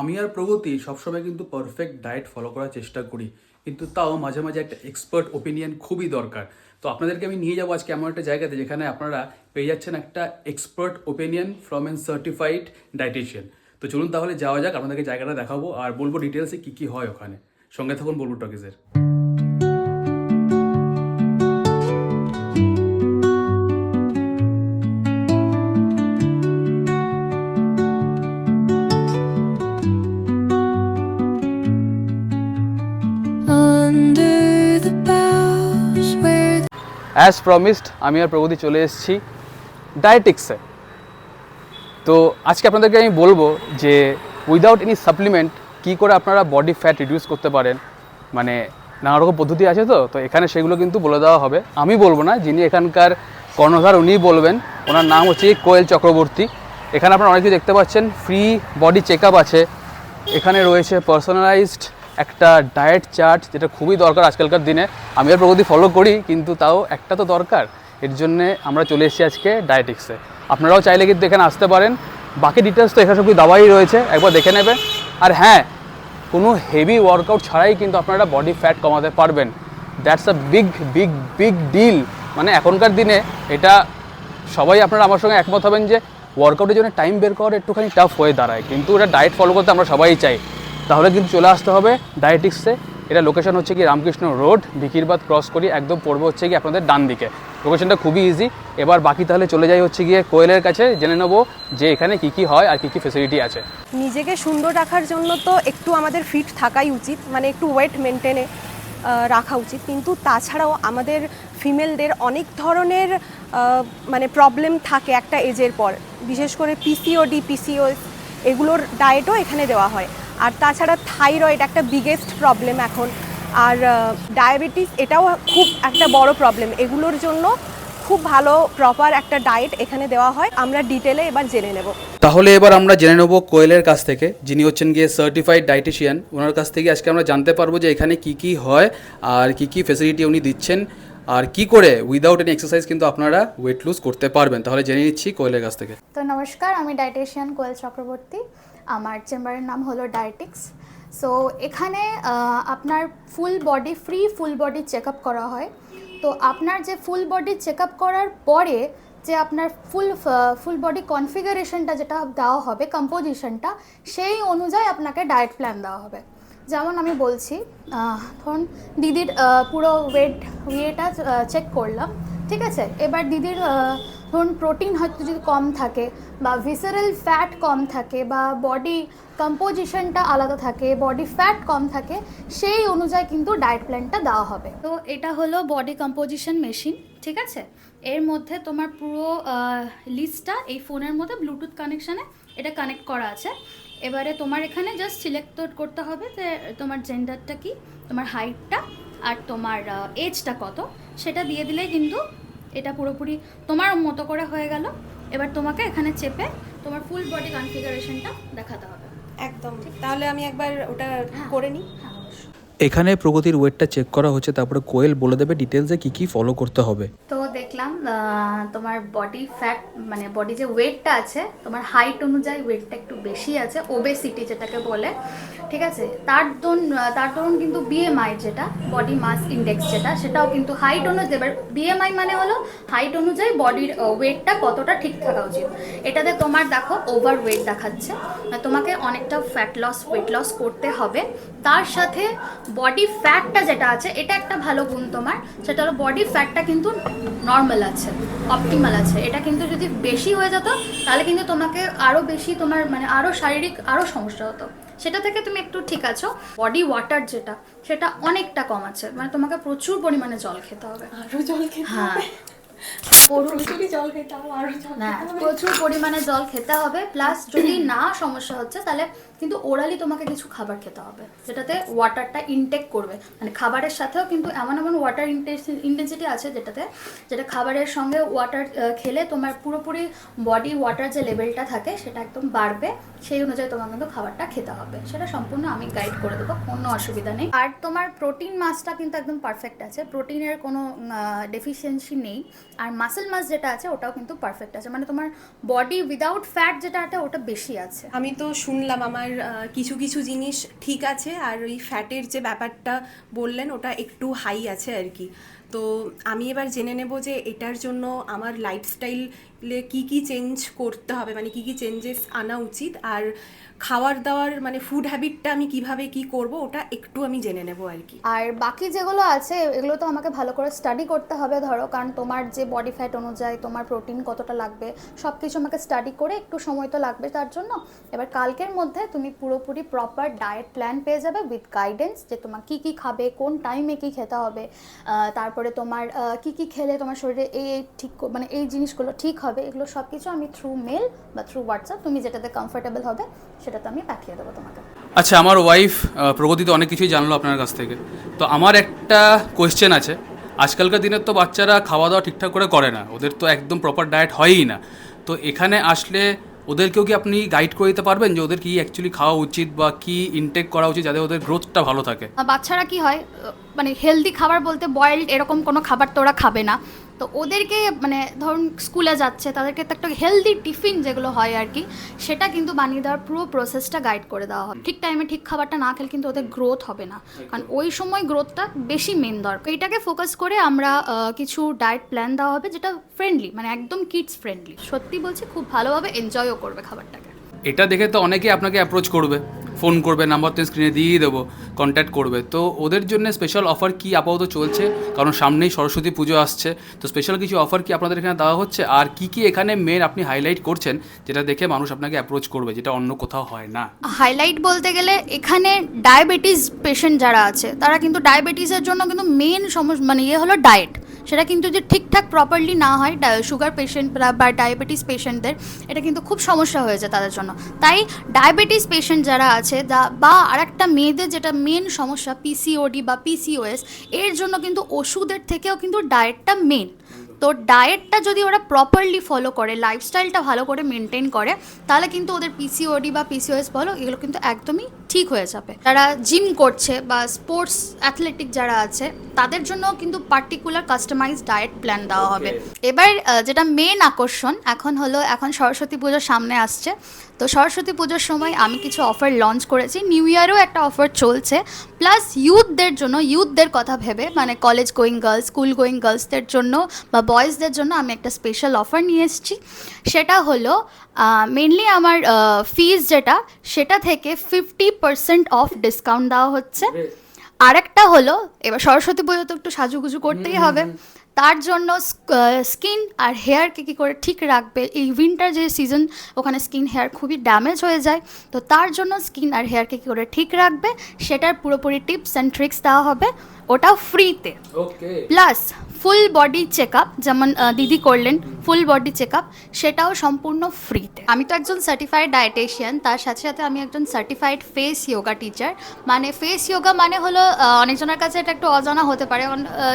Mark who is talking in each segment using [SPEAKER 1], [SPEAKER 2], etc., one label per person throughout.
[SPEAKER 1] আমি আর প্রগতি সবসময় কিন্তু পারফেক্ট ডায়েট ফলো করার চেষ্টা করি, কিন্তু তাও মাঝে মাঝে একটা এক্সপার্ট ওপিনিয়ন খুবই দরকার। তো আপনাদেরকে আমি নিয়ে যাবো আজকে এমন একটা জায়গাতে যেখানে আপনারা পেয়ে যাচ্ছেন একটা expert opinion from N certified dietician. তো চলুন তাহলে যাওয়া যাক, আপনাদেরকে জায়গাটা দেখাবো আর বলবো ডিটেলসে কী কী হয় ওখানে। সঙ্গে থাকুন বলবো টকিজের। অ্যাজ প্রমিসড আমি আর প্রগতি চলে এসেছি ডায়েটিক্সে। তো আজকে আপনাদেরকে আমি বলবো যে উইদাউট এনি সাপ্লিমেন্ট কী করে আপনারা বডি ফ্যাট রিডিউস করতে পারেন। মানে নানা রকম পদ্ধতি আছে, তো এখানে সেগুলো কিন্তু বলে দেওয়া হবে। আমি বলবো না, যিনি এখানকার কর্ণধার উনিই বলবেন। ওনার নাম হচ্ছে কোয়েল চক্রবর্তী। এখানে আপনারা অনেক কিছু দেখতে পাচ্ছেন, ফ্রি বডি চেক আপ আছে, এখানে রয়েছে পার্সোনালাইজড একটা ডায়েট চার্ট, যেটা খুবই দরকার আজকালকার দিনে। আমি আর প্রগতি ফলো করি, কিন্তু তাও একটা তো দরকার। এর জন্যে আমরা চলে এসেছি আজকে ডায়েটিক্সে। আপনারাও চাইলে কিন্তু এখানে আসতে পারেন। বাকি ডিটেলস তো এখানে সব কিছু দাওয়াই রয়েছে, একবার দেখে নেবেন। আর হ্যাঁ, কোনো হেভি ওয়ার্কআউট ছাড়াই কিন্তু আপনারা বডি ফ্যাট কমাতে পারবেন। That's a big big big deal. মানে এখনকার দিনে এটা সবাই আপনারা আমার সঙ্গে একমত হবেন যে ওয়ার্কআউটের জন্য টাইম বের করা একটুখানি টাফ হয়ে দাঁড়ায়, কিন্তু এটা ডায়েট ফলো করতে আমরা সবাই চাই। তাহলে কিন্তু চলে আসতে হবে ডায়েটিক্সে। এটা লোকেশন হচ্ছে কি রামকৃষ্ণ রোড, বিকিরবাদ ক্রস করি একদম পড়বে হচ্ছে কি আপনাদের ডান দিকে। লোকেশনটা খুবই ইজি। এবার বাকি তাহলে চলে যাই হচ্ছে গিয়ে কোয়েলের কাছে, জেনে নেবো যে এখানে কী কী হয় আর কী কী ফেসিলিটি আছে।
[SPEAKER 2] নিজেকে সুন্দর রাখার জন্য তো একটু আমাদের ফিট থাকাই উচিত, মানে একটু ওয়েট মেনটেনে রাখা উচিত। কিন্তু তাছাড়াও আমাদের ফিমেলদের অনেক ধরনের মানে প্রবলেম থাকে একটা এজের পর, বিশেষ করে পিসিওডি, পিসিওএস, এগুলোর ডায়েটও এখানে দেওয়া হয়। আর তাছাড়া থাইরয়েড একটা বিগেস্ট প্রবলেম এখন, আর ডায়াবেটিস এটাও খুব একটা বড় প্রবলেম। এগুলোর জন্য খুব ভালো প্রপার একটা ডায়েট এখানে দেওয়া হয়। আমরা ডিটেলে এবার জেনে নেব।
[SPEAKER 1] তাহলে এবার আমরা জেনে নেব কোয়েলের কাছ থেকে, যিনি হচ্ছেন গিয়ে সার্টিফাইড ডায়েটিশিয়ান। ওনার কাছ থেকে আজকে আমরা জানতে পারবো যে এখানে কি কি হয় আর কি কি ফেসিলিটি উনি দিচ্ছেন, আর কি করে উইদাউট এনি এক্সারসাইজ কিন্তু আপনারা ওয়েট লুজ করতে পারবেন। তাহলে জেনে নিচ্ছি কোয়েলের কাছ থেকে।
[SPEAKER 3] তো নমস্কার, আমি ডায়েটিশিয়ান কোয়েল চক্রবর্তী। আমার চেম্বারের নাম হলো ডায়েটিক্স। সো এখানে আপনার ফুল বডি চেক আপ করা হয়। তো আপনার যে ফুল বডি চেক আপ করার পরে যে আপনার ফুল বডি কনফিগারেশনটা যেটা দেওয়া হবে, কম্পোজিশনটা, সেই অনুযায়ী আপনাকে ডায়েট প্ল্যান দেওয়া হবে। যেমন আমি বলছি, ধরুন দিদির পুরো ওয়েটা চেক করলাম, ঠিক আছে। এবার দিদির ধরুন প্রোটিন হয়তো যদি কম থাকে, বা ভিসারাল ফ্যাট কম থাকে, বা বডি কম্পোজিশনটা আলাদা থাকে, বডি ফ্যাট কম থাকে, সেই অনুযায়ী কিন্তু ডায়েট প্ল্যানটা দেওয়া হবে। তো এটা হলো বডি কম্পোজিশন মেশিন, ঠিক আছে। এর মধ্যে তোমার পুরো লিস্টটা এই ফোনের মধ্যে ব্লুটুথ কানেকশানে এটা কানেক্ট করা আছে। এবারে তোমার এখানে জাস্ট সিলেক্ট করতে হবে যে তোমার জেন্ডারটা কি, তোমার হাইটটা আর তোমার এজটা কত, সেটা দিয়ে দিলেই কিন্তু এটা পুরোপুরি তোমার মতো করে হয়ে গেল। এবার তোমাকে এখানে চেপে তোমার ফুল বডি কনফিগারেশনটা দেখাতে হবে।
[SPEAKER 2] একদম ঠিক। তাহলে আমি একবার ওটা করে নিই।
[SPEAKER 1] এখানে প্রগতির ওয়েটটা চেক করা হচ্ছে, তারপরে কোয়েল বলে দেবে ডিটেলসে কি কি ফলো করতে হবে।
[SPEAKER 3] তো দেখলাম তোমার বডি ফ্যাট, মানে বডি যে ওয়েটটা আছে, তোমার হাইট অনুযায়ী ওয়েটটা একটু বেশি আছে, ওবেসিটি যেটাকে বলে, ঠিক আছে। তার দরুন কিন্তু বিএমআই যেটা বডি মাস ইন্ডেক্স যেটা, সেটাও কিন্তু হাইট অনুযায়ী। এবার বিএমআই মানে হলো হাইট অনুযায়ী বডির ওয়েটটা কতটা ঠিক থাকা উচিত। এটাতে তোমার দেখো ওভার ওয়েট দেখাচ্ছে, তোমাকে অনেকটা ওয়েট লস করতে হবে। তার সাথে বডি ফ্যাটটা যেটা আছে, এটা একটা ভালো গুণ তোমার, সেটা হলো বডি ফ্যাটটা কিন্তু নর্মাল আছে, অপটিমাল আছে। এটা কিন্তু যদি বেশি হয়ে যেত তাহলে কিন্তু তোমাকে আরও বেশি তোমার মানে আরও শারীরিক আরও সমস্যা হতো। সেটা থেকে তুমি একটু ঠিক আছো। বডি ওয়াটার যেটা, সেটা অনেকটা কম আছে, মানে তোমাকে প্রচুর পরিমাণে জল খেতে হবে।
[SPEAKER 2] আরও জল খেতে
[SPEAKER 3] হ্যাঁ, প্রচুর পরিমাণে জল খেতে হবে। প্লাস যদি না সমস্যা হচ্ছে তাহলে কিন্তু ওরালি তোমাকে কিছু খাবার খেতে হবে, যেটাতে ওয়াটারটা ইনটেক করবে। মানে খাবারের সাথেও কিন্তু এমন ওয়াটার ইন্টেন্সিটি আছে যেটা খাবারের সঙ্গে ওয়াটার খেলে তোমার পুরোপুরি বডি ওয়াটার যে লেভেলটা থাকে সেটা একদম বাড়বে। সেই অনুযায়ী তোমার কিন্তু খাবারটা খেতে হবে। সেটা সম্পূর্ণ আমি গাইড করে দেবো, কোনো অসুবিধা নেই। আর তোমার প্রোটিন মাসটা কিন্তু একদম পারফেক্ট আছে, প্রোটিনের কোনো ডেফিসিয়েন্সি নেই। আর মাসেল মাস যেটা আছে ওটাও কিন্তু পারফেক্ট আছে, মানে তোমার বডি উইদাউট ফ্যাট যেটা আছে ওটা বেশি আছে।
[SPEAKER 2] আমি তো শুনলাম, আমার আমার কিছু কিছু জিনিস ঠিক আছে, আর ওই ফ্যাটের যে ব্যাপারটা বললেন ওটা একটু হাই আছে আর কি। তো আমি এবার জেনে নেব যে এটার জন্য আমার লাইফস্টাইলে কি কি চেঞ্জ করতে হবে, মানে কি কি চেঞ্জেস আনা উচিত, আর খাওয়ার দাওয়ার মানে ফুড হ্যাবিটটা আমি কিভাবে কি করব ওটা একটু আমি জেনে নেব আর কি।
[SPEAKER 3] আর বাকি যেগুলো আছে এগুলো তো আমাকে ভালো করে স্টাডি করতে হবে, ধরো, কারণ তোমার যে বডি ফ্যাট অনুযায়ী তোমার প্রোটিন কতটা লাগবে সব কিছু আমাকে স্টাডি করে একটু সময় তো লাগবে তার জন্য। এবার কালকের মধ্যে তুমি পুরোপুরি প্রপার ডায়েট প্ল্যান পেয়ে যাবে উইথ গাইডেন্স, যে তোমার কী কী খাবে, কোন টাইমে কী খেতে হবে, তারপরে তোমার কী কী খেলে তোমার শরীরে এই ঠিক মানে এই জিনিসগুলো ঠিক হবে, এগুলো সব কিছু আমি থ্রু মেল বা থ্রু হোয়াটসঅ্যাপ তুমি যেটাতে কমফোর্টেবল হবে সেটা তো আমি পাঠিয়ে দেবো তোমাকে।
[SPEAKER 1] আচ্ছা, আমার ওয়াইফ প্রগতি তো অনেক কিছুই জানলো আপনার কাছ থেকে, তো আমার একটা কোয়েশ্চেন আছে। আজকালকার দিনের তো বাচ্চারা খাওয়া দাওয়া ঠিকঠাক করে না, ওদের তো একদম প্রপার ডায়েট হয়ই না। তো এখানে আসলে ওদেরকেও কি আপনি গাইড করে দিতে পারবেন যে ওদের কি অ্যাকচুয়ালি খাওয়া উচিত বা কি ইনটেক করা উচিত যাতে ওদের গ্রোথটা ভালো থাকে?
[SPEAKER 3] বাচ্চারা কি হয়, মানে হেলদি খাবার বলতে বয়েলড এরকম কোনো খাবার তো ওরা খাবে না। তো ওদেরকে মানে ধরুন স্কুলে যাচ্ছে, তাদেরকে তো একটা হেলদি টিফিন যেগুলো হয় আর কি, সেটা কিন্তু বানিয়ে দেওয়ার পুরো প্রসেসটা গাইড করে দেওয়া হয়। ঠিক টাইমে ঠিক খাবারটা না খেলে কিন্তু ওদের গ্রোথ হবে না, কারণ ওই সময় গ্রোথটা বেশি মেন দরকার। এইটাকে ফোকাস করে আমরা কিছু ডায়েট প্ল্যান দেওয়া হবে যেটা ফ্রেন্ডলি, মানে একদম কিডস ফ্রেন্ডলি। সত্যি বলছি, খুব ভালোভাবে এনজয়ও করবে খাবারটাকে।
[SPEAKER 1] এটা দেখে তো অনেকেই আপনাকে অ্যাপ্রোচ করবে, ফোন করবে, নাম্বার তো স্ক্রিনে দিয়েই দেবো, কন্ট্যাক্ট করবে। তো ওদের জন্য স্পেশাল অফার কি আপাতত চলছে? কারণ সামনেই সরস্বতী পুজো আসছে, তো স্পেশাল কিছু অফার কি আপনাদের এখানে দেওয়া হচ্ছে? আর কি কি এখানে মেন আপনি হাইলাইট করছেন যেটা দেখে মানুষ আপনাকে অ্যাপ্রোচ করবে, যেটা অন্য কোথাও হয় না?
[SPEAKER 3] হাইলাইট বলতে গেলে এখানে ডায়াবেটিস পেশেন্ট যারা আছে তারা কিন্তু ডায়াবেটিসের জন্য কিন্তু মেন সমস্যা মানে হলো ডায়েট। সেটা কিন্তু যে ঠিকঠাক প্রপারলি না হয়, সুগার পেশেন্ট বা ডায়াবেটিস পেশেন্টদের এটা কিন্তু খুব সমস্যা হয়েছে তাদের জন্য। তাই ডায়াবেটিস পেশেন্ট যারা আছে বা আরেকটা মেয়েদের যেটা মেন সমস্যা পিসিওডি বা পিসিওএস, এর জন্য কিন্তু ওষুধের থেকেও কিন্তু ডায়েটটা মেন। তো ডায়েটটা যদি ওরা প্রপারলি ফলো করে, লাইফস্টাইলটা ভালো করে মেনটেন করে, তাহলে কিন্তু ওদের পিসিওডি বা পিসিওএস বলো এগুলো কিন্তু একদমই ঠিক হয়ে যাবে। যারা জিম করছে বা স্পোর্টস অ্যাথলেটিক যারা আছে তাদের জন্য কিন্তু পার্টিকুলার কাস্টমাইজ ডায়েট প্ল্যান দেওয়া হবে। এবার যেটা মেন আকর্ষণ এখন সরস্বতী পুজোর সামনে আসছে, তো সরস্বতী পুজোর সময় আমি কিছু অফার লঞ্চ করেছি। নিউ ইয়ারেও একটা অফার চলছে, প্লাস ইউথদের কথা ভেবে, মানে college going girls, school going গার্লসদের জন্য বা বয়েজদের জন্য আমি একটা স্পেশাল অফার নিয়ে এসেছি। সেটা হলো মেনলি আমার ফিজ যেটা, সেটা থেকে 50% অফ ডিসকাউন্ট দেওয়া হচ্ছে। আরেকটা হলো, এবার সরস্বতী পুজো তো একটু সাজুগুজু করতেই হবে, তার জন্য স্কিন আর হেয়ারকে কী করে ঠিক রাখবে, এই উইন্টার যে সিজন ওখানে স্কিন হেয়ার খুবই ড্যামেজ হয়ে যায়, তো তার জন্য স্কিন আর হেয়ারকে কী করে ঠিক রাখবে সেটার পুরোপুরি টিপস অ্যান্ড ট্রিক্স দেওয়া হবে, ওটাও ফ্রিতে। Plus full body check up, যেমন দিদি করলেন ফুল বডি চেক আপ, সেটাও সম্পূর্ণ ফ্রিতে। আমি তো একজন সার্টিফাইড ডায়েটিশিয়ান, তার সাথে সাথে আমি একজন সার্টিফাইড ফেস ইয়োগা টিচার। মানে ফেস ইয়োগা মানে হলো অনেকজনের কাছে এটা একটু অজানা হতে পারে,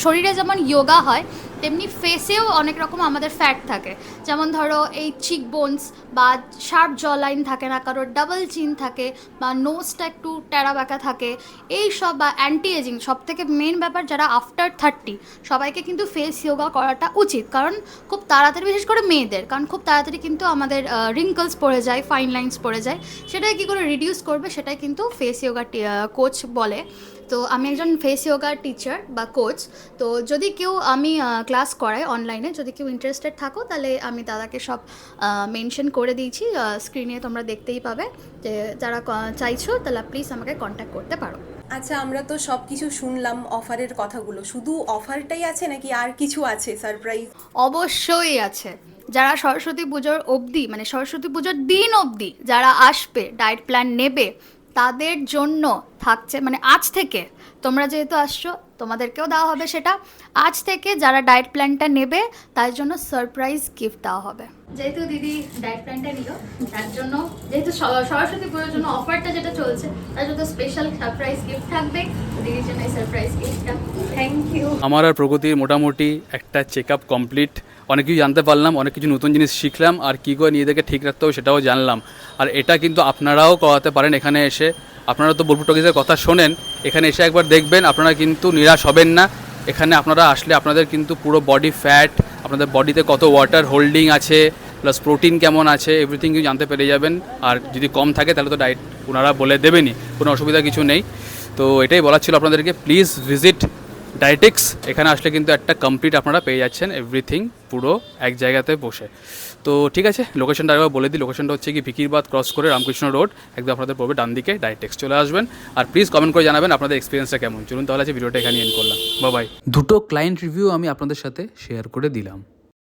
[SPEAKER 3] শরীরে যেমন ইয়োগা হয় তেমনি ফেসেও অনেক রকম আমাদের ফ্যাট থাকে। যেমন ধরো এই চিক বোনস বা শার্প জ লাইন থাকে না, কারোর ডাবল চিন থাকে, বা নোজটা একটু টেরা বাঁকা থাকে, এই সব, বা অ্যান্টি এজিং, সব থেকে মেন ব্যাপার যারা আফটার 30 সবাইকে কিন্তু ফেস ইয়োগা করাটা উচিত। কারণ খুব তাড়াতাড়ি, বিশেষ করে মেয়েদের, কারণ খুব তাড়াতাড়ি কিন্তু আমাদের রিঙ্কলস পড়ে যায়, ফাইন লাইন্স পড়ে যায়, সেটাই কী করে রিডিউস করবে সেটাই কিন্তু ফেস ইয়োগা কোচ বলে। তো আমি একজন ফেস ইয়োগা টিচার বা কোচ। তো যদি কেউ আমি ক্লাস করাই অনলাইনে, যদি কেউ ইন্টারেস্টেড থাকো তাহলে আমি দাদাকে সব মেনশন করে দিয়েছি, স্ক্রিনে তোমরা দেখতেই পাবে। যে যারা চাইছো তাহলে প্লিজ আমাকে কন্ট্যাক্ট করতে পারো।
[SPEAKER 2] আচ্ছা, আমরা তো সব কিছু শুনলাম অফারের কথাগুলো, শুধু অফারটাই আছে নাকি আর কিছু আছে সারপ্রাইজ?
[SPEAKER 3] অবশ্যই আছে। যারা সরস্বতী পুজোর অবধি, মানে সরস্বতী পুজোর দিন অবধি যারা আসবে, ডায়েট প্ল্যান নেবে, তাদের জন্য থাকছে, মানে আজ থেকে তোমরা যেহেতু আসছো তোমাদেরকেও দেওয়া হবে সেটা। আজ থেকে যারা ডায়েট প্ল্যানটা নেবে তার জন্য সারপ্রাইজ গিফট দেওয়া হবে। যেহেতু দিদি ডায়েট প্ল্যানটা নিল, তার জন্য যেহেতু সরস্বতী পুজোর জন্য অফারটা যেটা চলছে, তার জন্য স্পেশাল সারপ্রাইজ গিফট থাকবে। দিদির জন্য এই সারপ্রাইজ গিফটটা। Thank you.
[SPEAKER 1] আমার আর প্রগতির মোটামুটি একটা চেক আপ কমপ্লিট, অনেক কিছু জানতে পারলাম, অনেক কিছু নতুন জিনিস শিখলাম, আর কী করে নিজেদেরকে ঠিক রাখতে হবে সেটাও জানলাম। আর এটা কিন্তু আপনারাও করাতে পারেন এখানে এসে। আপনারা তো বোলপুর টকিজের কথা শোনেন, এখানে এসে একবার দেখবেন, আপনারা কিন্তু নিরাশ হবেন না। এখানে আপনারা আসলে আপনাদের কিন্তু পুরো বডি ফ্যাট, আপনাদের বডিতে কত ওয়াটার হোল্ডিং আছে, প্লাস প্রোটিন কেমন আছে এভরিথিং কিছু জানতে পেরে যাবেন। আর যদি কম থাকে তাহলে তো ডায়েট ওনারা বলে দেবেনই, কোনো অসুবিধা কিছু নেই। তো এটাই বলার ছিল আপনাদেরকে, প্লিজ ভিজিট ডায়েটিক্স। এখানে আসলে কিন্তু একটা কমপ্লিট আপনারা পেয়ে যাচ্ছেন এভরিথিং পুরো এক জায়গাতে বসে। তো ঠিক আছে, লোকেশনটা একবার বলে দিই। লোকেশনটা হচ্ছে কি ভিকিরবাদ ক্রস করে রামকৃষ্ণ রোড, একদম আপনাদের পড়বে ডান দিকে, ডায়েটিক্স চলে আসবেন। আর প্লিজ কমেন্ট করে জানাবেন আপনাদের এক্সপিরিয়েন্সটা কেমন। চলুন তাহলে আছে ভিডিওটা এখানে এন্ড করলাম, বাই। দুটো ক্লায়েন্ট রিভিউ আমি আপনাদের সাথে শেয়ার করে দিলাম।